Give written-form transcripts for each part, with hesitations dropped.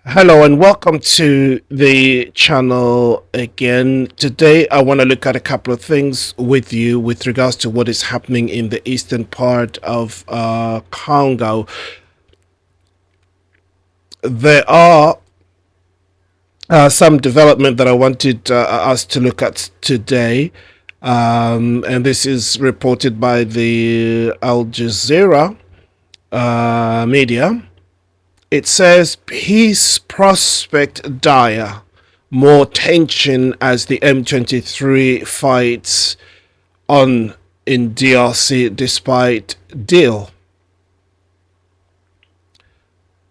Hello and welcome to the channel again. Today I want to look at a couple of things with you with regards to what is happening in the eastern part of Congo. There are some development that I wanted us to look at today, and this is reported by the Al Jazeera media. It says peace prospect dire, more tension as the M23 fights on in DRC despite deal.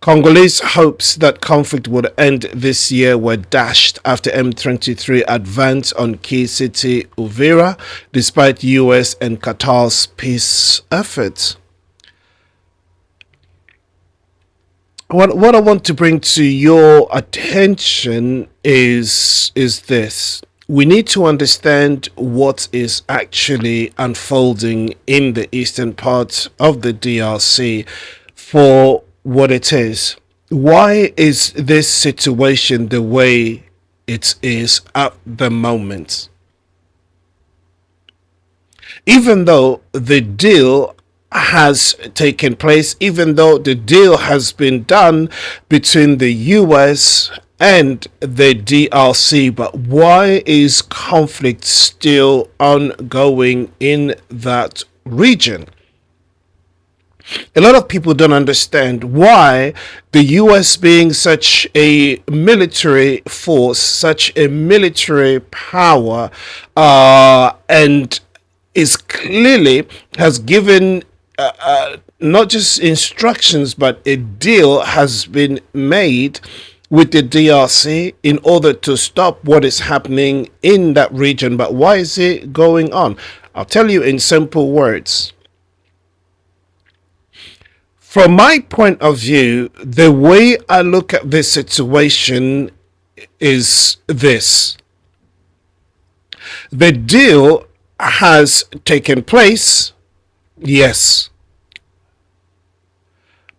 Congolese hopes that conflict would end this year were dashed after M23 advance on key city Uvira despite US and Qatar's peace efforts. What I want to bring to your attention is this. We need to understand what is actually unfolding in the eastern part of the DRC for what it is. Why is this situation the way it is at the moment? Even though the deal has taken place, even though the deal has been done between the US and the DRC, but why is conflict still ongoing in that region? A lot of people don't understand why the US, being such a military force, such a military power, and is clearly has given not just instructions, but a deal has been made with the DRC in order to stop what is happening in that region. But why is it going on? I'll tell you in simple words. From my point of view, the way I look at this situation is this. The deal has taken place. Yes.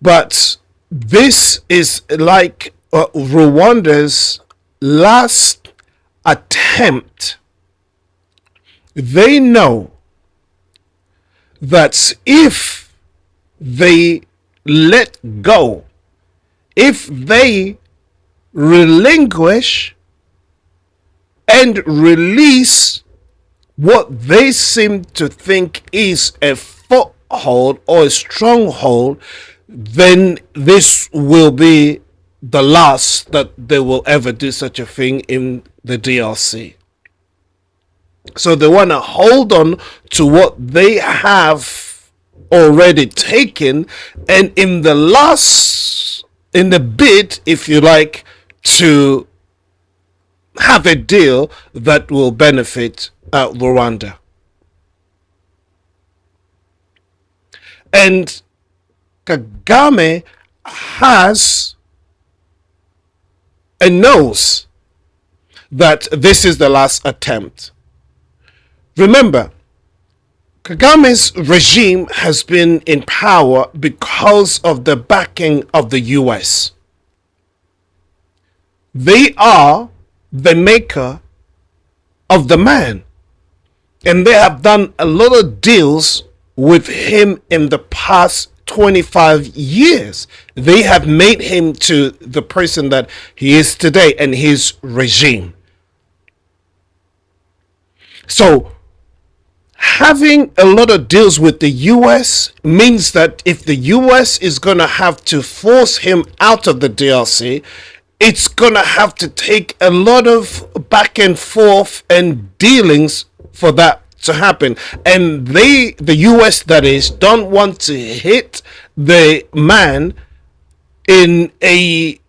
But this is like Rwanda's last attempt. They know that if they let go, if they relinquish and release what they seem to think is a foothold or a stronghold, then this will be the last that they will ever do such a thing in the DRC. So they want to hold on to what they have already taken, and in the bid, if you like, to have a deal that will benefit Rwanda. And Kagame has and knows that this is the last attempt. Remember, Kagame's regime has been in power because of the backing of the US. They are the maker of the man, and they have done a lot of deals with him in the past 25 years. They have made him to the person that he is today and his regime. So having a lot of deals with the US means that if the US is going to have to force him out of the DRC, it's going to have to take a lot of back and forth and dealings for that to happen. And the US, that is, don't want to hit the man in a,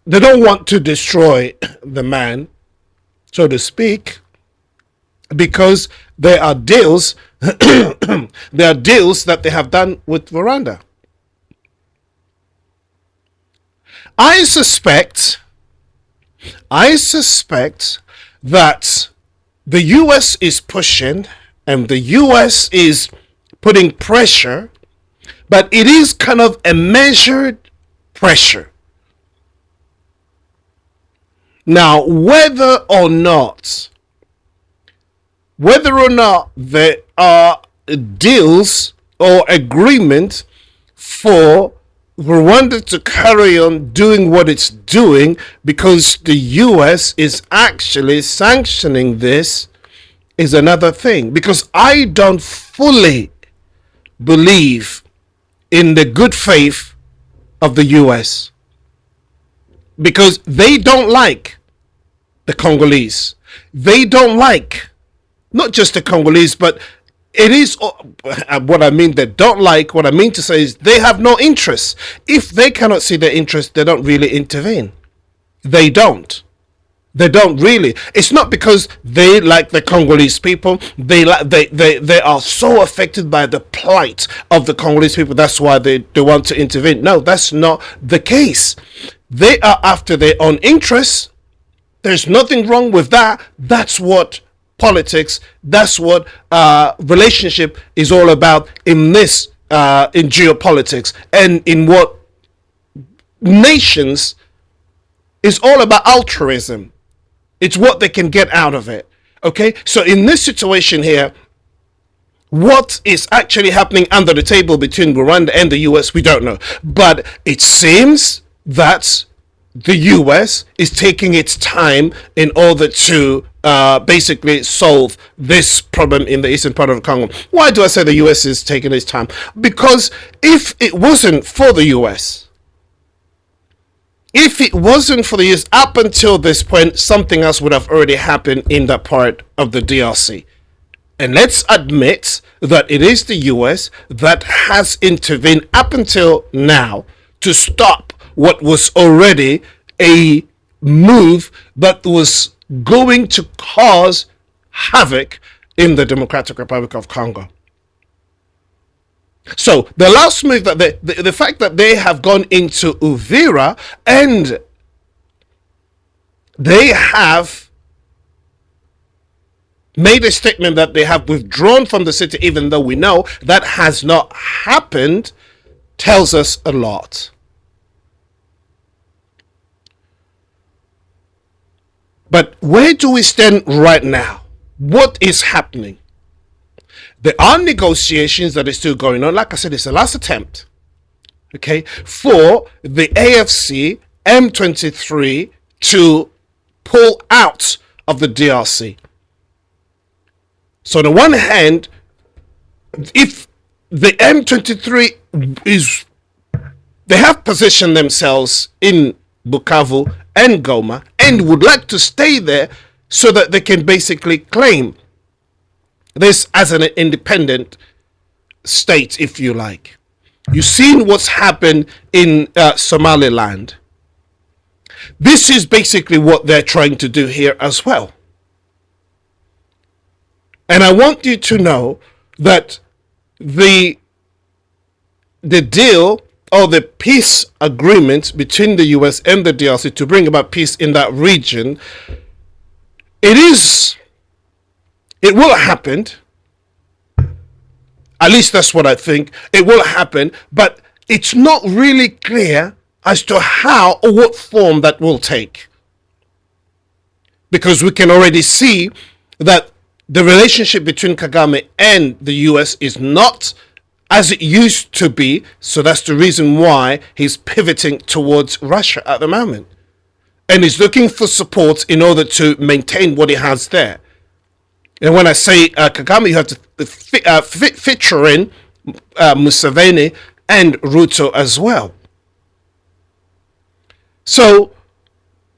they don't want to destroy the man, so to speak, because there are deals there are deals that they have done with Rwanda. I suspect that the US is pushing and the US is putting pressure, but it is kind of a measured pressure. Now, whether or not there are deals or agreement for Rwanda to carry on doing what it's doing because the US is actually sanctioning this is another thing. Because I don't fully believe in the good faith of the US, because they don't like the Congolese. They don't like not just the Congolese, but it is what I mean. They don't like. What I mean to say is they have no interest. If they cannot see their interest, they don't really intervene. They don't. They don't really. It's not because they like the Congolese people. They are so affected by the plight of the Congolese people. That's why they want to intervene. No, that's not the case. They are after their own interests. There's nothing wrong with that. That's what politics, that's what relationship is all about in this, in geopolitics, and in what nations is all about altruism. It's what they can get out of it. Okay, so in this situation here, what is actually happening under the table between Rwanda and the US, we don't know. But it seems that the US is taking its time in order to basically solve this problem in the eastern part of Congo. Why do I say the US is taking its time? Because if it wasn't for the US, up until this point, something else would have already happened in that part of the DRC. And let's admit that it is the US that has intervened up until now to stop what was already a move that was going to cause havoc in the Democratic Republic of Congo. So the last move, that the fact that they have gone into Uvira and they have made a statement that they have withdrawn from the city, even though we know that has not happened, tells us a lot. But where do we stand right now? What is happening? There are negotiations that are still going on. Like I said, it's the last attempt, okay, for the AFC M23 to pull out of the DRC. So on the one hand, if the M23 they have positioned themselves in Bukavu and Goma and would like to stay there so that they can basically claim this as an independent state, if you like. You've seen what's happened in Somaliland. This is basically what they're trying to do here as well. And I want you to know that the deal or the peace agreement between the US and the DRC to bring about peace in that region, it will happen. At least that's what I think. It will happen, but it's not really clear as to how or what form that will take. Because we can already see that the relationship between Kagame and the US is not as it used to be. So that's the reason why he's pivoting towards Russia at the moment. And he's looking for support in order to maintain what he has there. And when I say Kagame, you have to feature in Museveni and Ruto as well. So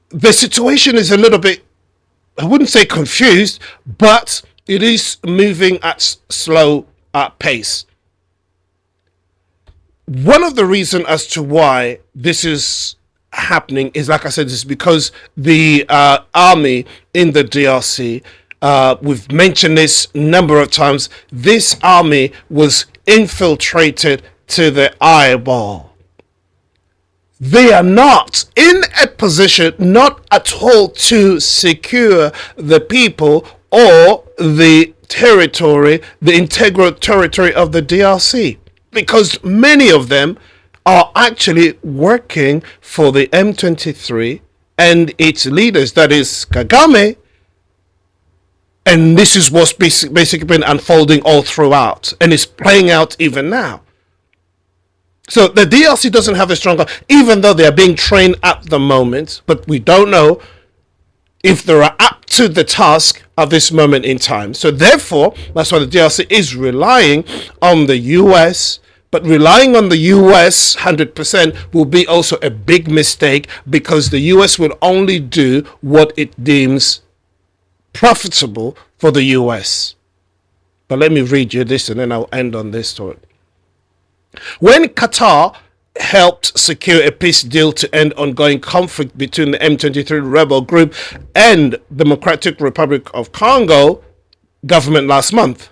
the situation is a little bit, I wouldn't say confused, but it is moving at slow pace. One of the reasons as to why this is happening is, like I said, is because the army in the DRC, we've mentioned this a number of times, this army was infiltrated to the eyeball. They are not in a position, not at all, to secure the people or the territory, the integral territory of the DRC, because many of them are actually working for the M23 and its leaders, that is Kagame. And this is what's basically been unfolding all throughout, and it's playing out even now. So the DRC doesn't have a stronger, even though they are being trained at the moment, but we don't know if they are up to the task at this moment in time. So therefore, that's why the DRC is relying on the US, but relying on the US 100% will be also a big mistake, because the US will only do what it deems profitable for the US. But let me read you this and then I'll end on this thought. When Qatar helped secure a peace deal to end ongoing conflict between the M23 rebel group and Democratic Republic of Congo government last month,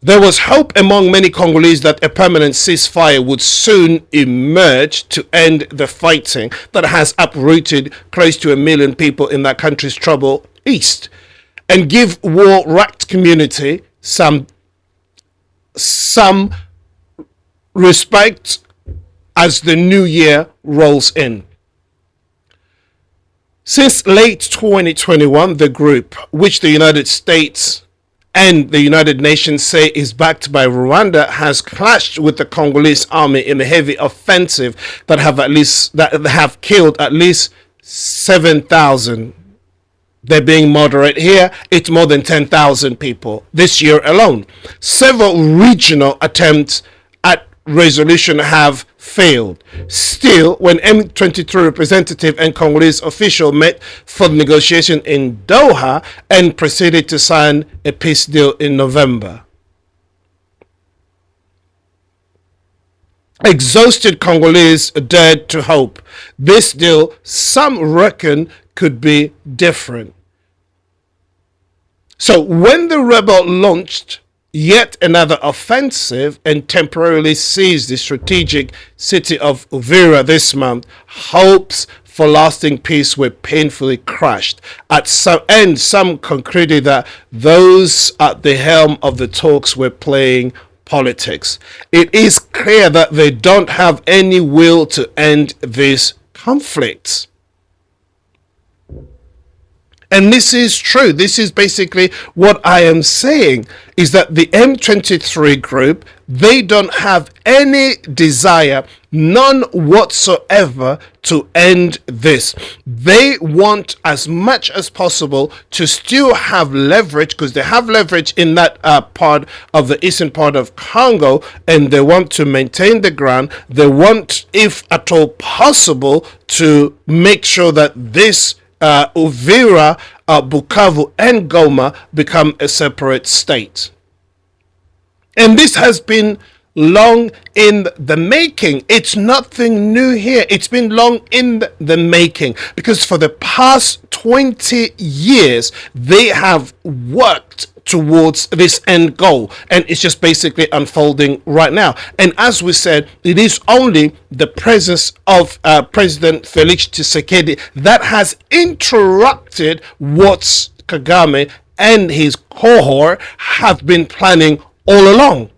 there was hope among many Congolese that a permanent ceasefire would soon emerge to end the fighting that has uprooted close to 1 million people in that country's troubled east, and give war-racked community some respect as the new year rolls in. Since late 2021, the group, which the United States and the United Nations say is backed by Rwanda, has clashed with the Congolese army in a heavy offensive that have killed at least 7,000. They're being moderate here. It's more than 10,000 people this year alone. Several regional attempts at resolution have failed. Still, when M23 representative and Congolese official met for negotiation in Doha and proceeded to sign a peace deal in November, exhausted Congolese dared to hope. This deal, some reckon, could be different. So when the rebel launched yet another offensive and temporarily seized the strategic city of Uvira this month, hopes for lasting peace were painfully crushed. Some concluded that those at the helm of the talks were playing politics. It is clear that they don't have any will to end these conflicts. And this is true. This is basically what I am saying, is that the M23 group, they don't have any desire, none whatsoever, to end this. They want as much as possible to still have leverage, because they have leverage in that part of the eastern part of Congo, and they want to maintain the ground. They want, if at all possible, to make sure that this Uvira, Bukavu and Goma become a separate state. And this has been long in the making. It's nothing new here. It's been long in the making, because for the past 20 years they have worked towards this end goal, and it's just basically unfolding right now. And as we said, it is only the presence of President Felix Tshisekedi that has interrupted what Kagame and his cohort have been planning all along.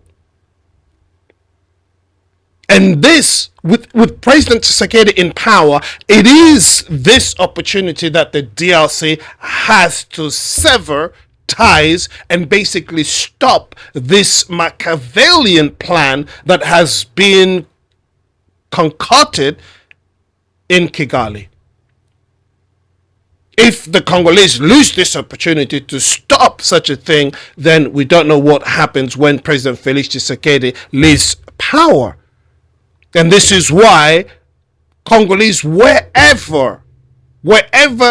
And this, with President Tshisekedi in power, it is this opportunity that the DRC has to sever ties and basically stop this Machiavellian plan that has been concocted in Kigali. If the Congolese lose this opportunity to stop such a thing, then we don't know what happens when President Felix Tshisekedi leaves power. And this is why Congolese, wherever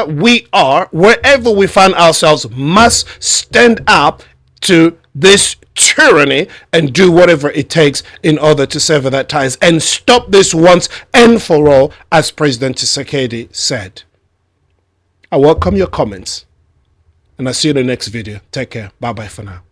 we are, wherever we find ourselves, must stand up to this tyranny and do whatever it takes in order to sever that ties and stop this once and for all, as President Tshisekedi said. I welcome your comments, and I'll see you in the next video. Take care. Bye-bye for now.